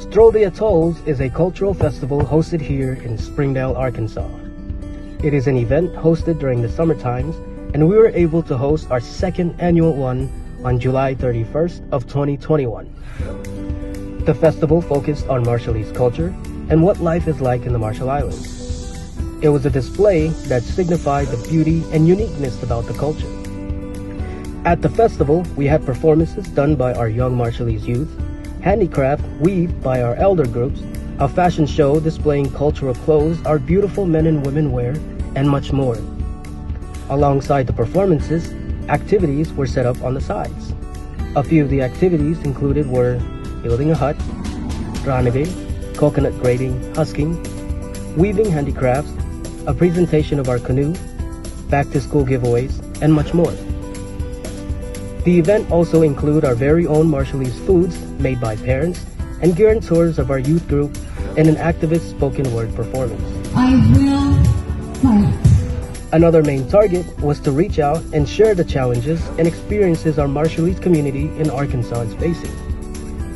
Stroll the Atolls is a cultural festival hosted here in Springdale, Arkansas. It is an event hosted during the summer times, and we were able to host our second annual one on July 31st of 2021. The festival focused on Marshallese culture and what life is like in the Marshall Islands. It was a display that signified the beauty and uniqueness about the culture. At the festival, we had performances done by our young Marshallese youth, handicraft weaved by our elder groups, a fashion show displaying cultural clothes our beautiful men and women wear, and much more. Alongside the performances, activities were set up on the sides. A few of the activities included were building a hut, ranebe, coconut grating, husking, weaving handicrafts, a presentation of our canoe, back-to-school giveaways, and much more. The event also included our very own Marshallese foods made by parents and guarantors of our youth group and an activist spoken word performance. I will fight. Another main target was to reach out and share the challenges and experiences our Marshallese community in Arkansas is facing.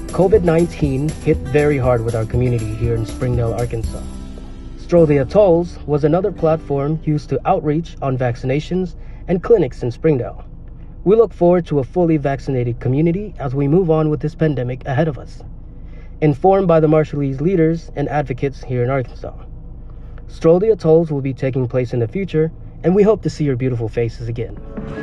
COVID-19 hit very hard with our community here in Springdale, Arkansas. Stroll the Atolls was another platform used to outreach on vaccinations and clinics in Springdale. We look forward to a fully vaccinated community as we move on with this pandemic ahead of us. Informed by the Marshallese leaders and advocates here in Arkansas. Stroll the Atolls will be taking place in the future, and we hope to see your beautiful faces again. We're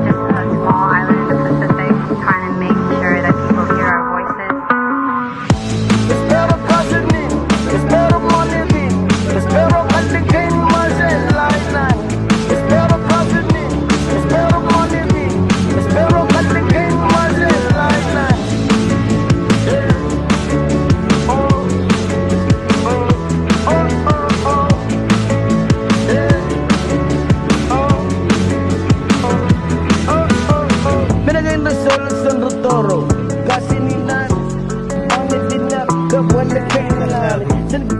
just a small island in the Pacific, trying to make sure that people hear our voices. Kasi ni nan, ang nitinak, kapwa na kailangan.